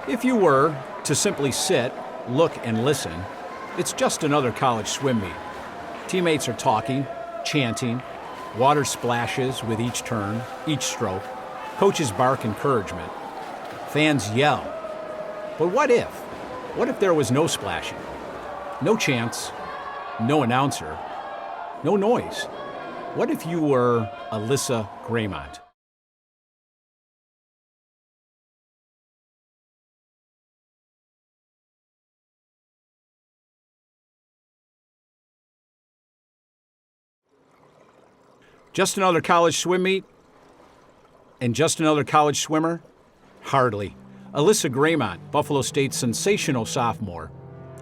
If you were to simply sit, look, and listen, it's just another college swim meet. Teammates are talking, chanting, water splashes with each turn, each stroke. Coaches bark encouragement. Fans yell. But what if? What if there was no splashing? No chants, no announcer, no noise? What if you were Alyssa Greymont? Just another college swim meet? And just another college swimmer? Hardly. Alyssa Greymont, Buffalo State's sensational sophomore,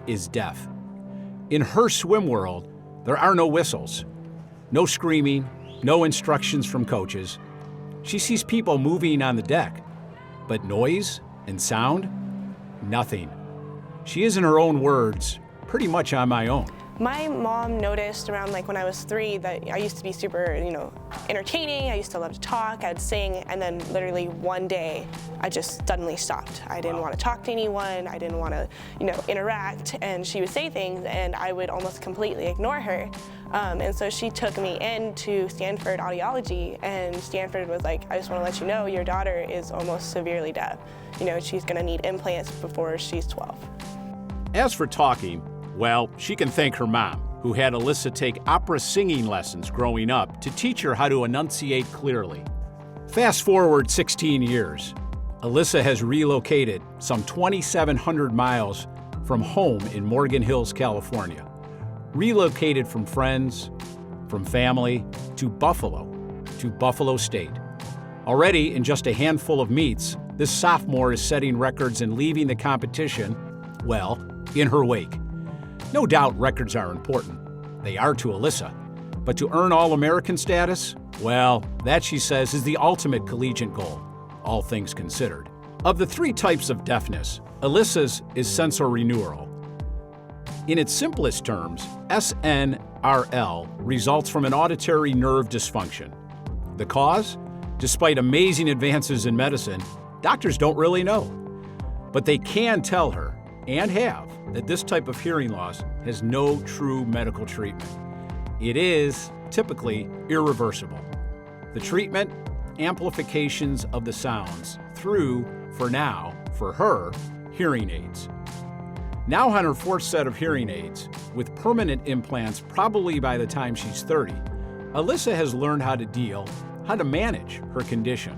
is deaf. In her swim world, there are no whistles, no screaming, no instructions from coaches. She sees people moving on the deck, but noise and sound? Nothing. She is, in her own words, pretty much on my own. My mom noticed around when I was 3 that I used to be super, entertaining. I used to love to talk, I'd sing, and then literally one day I just suddenly stopped. I didn't want to talk to anyone, I didn't want to, interact, and she would say things and I would almost completely ignore her. And so she took me into Stanford Audiology, and Stanford was like, I just want to let you know your daughter is almost severely deaf. She's going to need implants before she's 12. As for talking, well, she can thank her mom, who had Alyssa take opera singing lessons growing up to teach her how to enunciate clearly. Fast forward 16 years. Alyssa has relocated some 2,700 miles from home in Morgan Hills, California. Relocated from friends, from family, to Buffalo State. Already, in just a handful of meets, this sophomore is setting records and leaving the competition, well, in her wake. No doubt records are important. They are to Alyssa. But to earn All-American status, well, that, she says, is the ultimate collegiate goal, all things considered. Of the 3 types of deafness, Alyssa's is sensorineural. In its simplest terms, SNRL results from an auditory nerve dysfunction. The cause? Despite amazing advances in medicine, doctors don't really know. But they can tell her, and have, that this type of hearing loss has no true medical treatment. It is typically irreversible. The treatment? Amplifications of the sounds through, for now, for her, hearing aids. Now on her 4th set of hearing aids, with permanent implants probably by the time she's 30, Alyssa has learned how to manage her condition.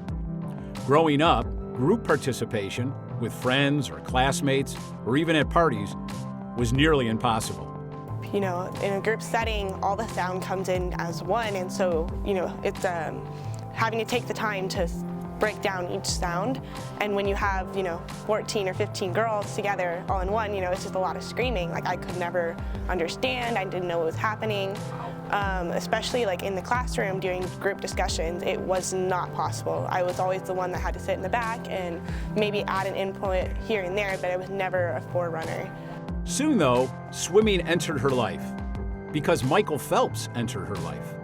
Growing up, group participation with friends or classmates or even at parties was nearly impossible. In a group setting, all the sound comes in as one, and so, it's having to take the time to break down each sound. And when you have, 14 or 15 girls together all in one, it's just a lot of screaming. I could never understand, I didn't know what was happening. Especially in the classroom during group discussions, it was not possible. I was always the one that had to sit in the back and maybe add an input here and there, but I was never a forerunner. Soon, though, swimming entered her life because Michael Phelps entered her life.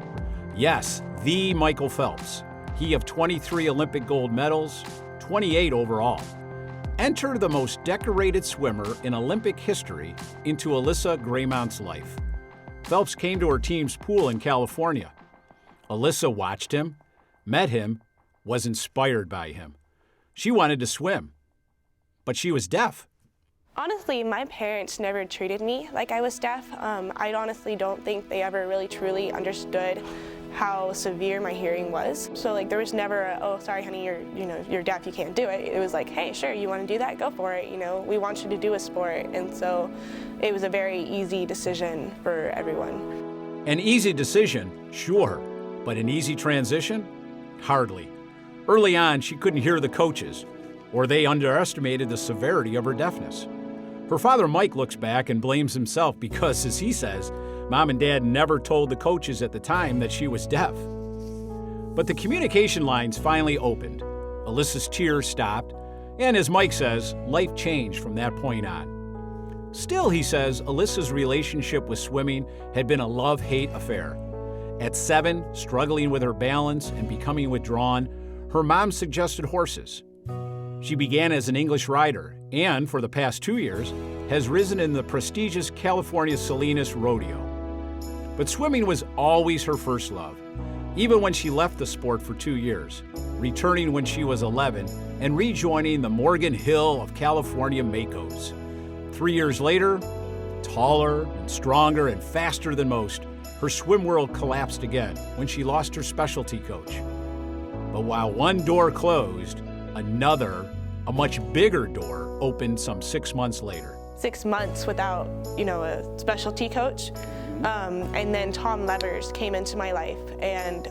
Yes, the Michael Phelps. He of 23 Olympic gold medals, 28 overall. Enter the most decorated swimmer in Olympic history into Alyssa Greymont's life. Phelps came to her team's pool in California. Alyssa watched him, met him, was inspired by him. She wanted to swim, but she was deaf. Honestly, my parents never treated me like I was deaf. I honestly don't think they ever really truly understood how severe my hearing was. So there was never a, oh, sorry honey, you're deaf, you can't do it. It was hey, sure, you want to do that, go for it. We want you to do a sport. And so it was a very easy decision for everyone. An easy decision, sure, but an easy transition? Hardly. Early on, she couldn't hear the coaches, or they underestimated the severity of her deafness. Her father, Mike, looks back and blames himself because, as he says, Mom and Dad never told the coaches at the time that she was deaf. But the communication lines finally opened. Alyssa's tears stopped, and as Mike says, life changed from that point on. Still, he says, Alyssa's relationship with swimming had been a love-hate affair. At 7, struggling with her balance and becoming withdrawn, her mom suggested horses. She began as an English rider and, for the past 2 years, has risen in the prestigious California Salinas Rodeo. But swimming was always her first love, even when she left the sport for 2 years, returning when she was 11 and rejoining the Morgan Hill of California Makos. 3 years later, taller and stronger and faster than most, her swim world collapsed again when she lost her specialty coach. But while one door closed, another, a much bigger door, opened some 6 months later. 6 months without, a specialty coach. And then Tom Levers came into my life, and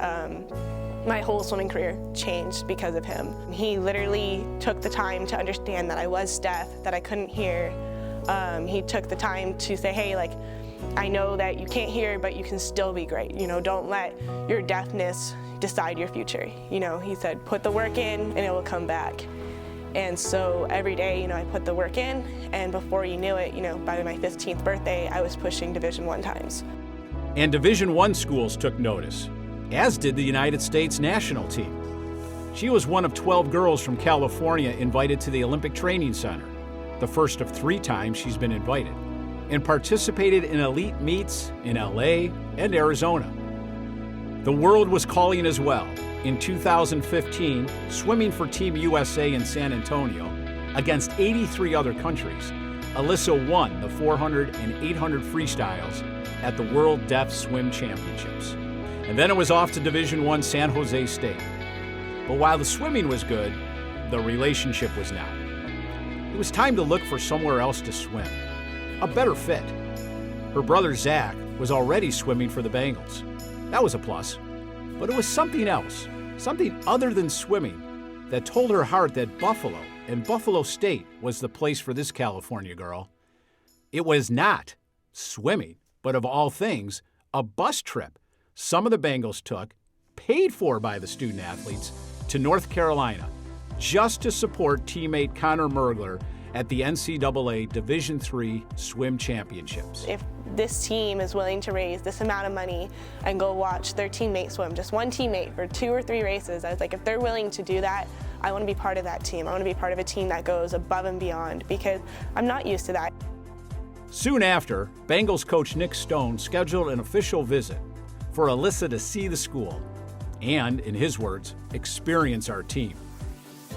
my whole swimming career changed because of him. He literally took the time to understand that I was deaf, that I couldn't hear. He took the time to say, hey, I know that you can't hear, but you can still be great. Don't let your deafness decide your future. He said, put the work in and it will come back. And so every day, I put the work in, and before you knew it, by my 15th birthday, I was pushing Division I times. And Division I schools took notice, as did the United States national team. She was one of 12 girls from California invited to the Olympic Training Center, the first of 3 times she's been invited, and participated in elite meets in LA and Arizona. The world was calling as well. In 2015, swimming for Team USA in San Antonio against 83 other countries, Alyssa won the 400 and 800 freestyles at the World Deaf Swim Championships. And then it was off to Division I San Jose State. But while the swimming was good, the relationship was not. It was time to look for somewhere else to swim, a better fit. Her brother Zach was already swimming for the Bengals. That was a plus. But it was something else, something other than swimming, that told her heart that Buffalo and Buffalo State was the place for this California girl. It was not swimming, but of all things, a bus trip some of the Bengals took, paid for by the student athletes, to North Carolina, just to support teammate Connor Mergler at the NCAA Division III Swim Championships. If this team is willing to raise this amount of money and go watch their teammate swim, just one teammate for 2 or 3 races, I was like, if they're willing to do that, I want to be part of that team. I want to be part of a team that goes above and beyond, because I'm not used to that. Soon after, Bengals coach Nick Stone scheduled an official visit for Alyssa to see the school and, in his words, experience our team.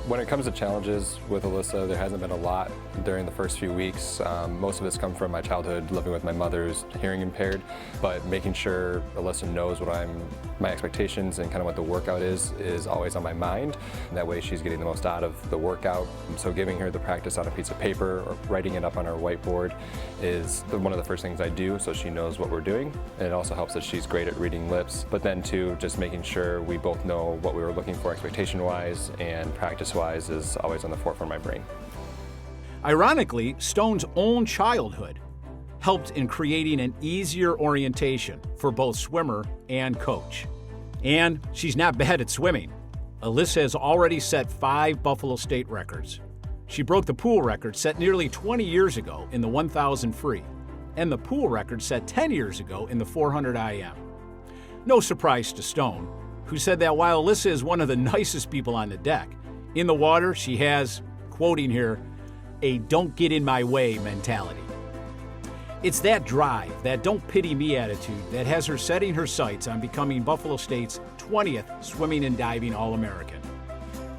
When it comes to challenges with Alyssa, there hasn't been a lot during the first few weeks. Most of it's come from my childhood living with my mother who's hearing impaired, but making sure Alyssa knows what my expectations and kind of what the workout is always on my mind. And that way she's getting the most out of the workout. And so giving her the practice on a piece of paper or writing it up on our whiteboard is one of the first things I do, so she knows what we're doing. And it also helps that she's great at reading lips, but then too, just making sure we both know what we were looking for expectation-wise and practice-wise is always on the forefront of my brain. Ironically, Stone's own childhood helped in creating an easier orientation for both swimmer and coach. And she's not bad at swimming. Alyssa has already set 5 Buffalo State records. She broke the pool record set nearly 20 years ago in the 1,000 free, and the pool record set 10 years ago in the 400 IM. No surprise to Stone, who said that while Alyssa is one of the nicest people on the deck, in the water she has, quoting here, a don't get in my way mentality. It's that drive, that don't pity me attitude that has her setting her sights on becoming Buffalo State's 20th Swimming and Diving All-American.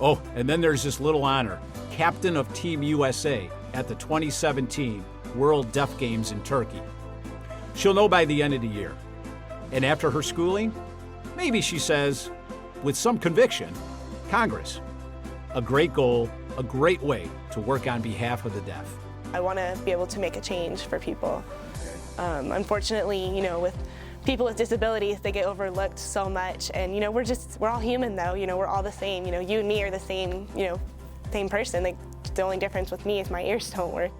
Oh, and then there's this little honor, Captain of Team USA at the 2017 World Deaf Games in Turkey. She'll know by the end of the year. And after her schooling, maybe, she says, with some conviction, Congress. A great goal, a great way to work on behalf of the deaf. I want to be able to make a change for people. Unfortunately, with people with disabilities, they get overlooked so much, and we're all human though. We're all the same. You and me are the same. Same person. The only difference with me is my ears don't work.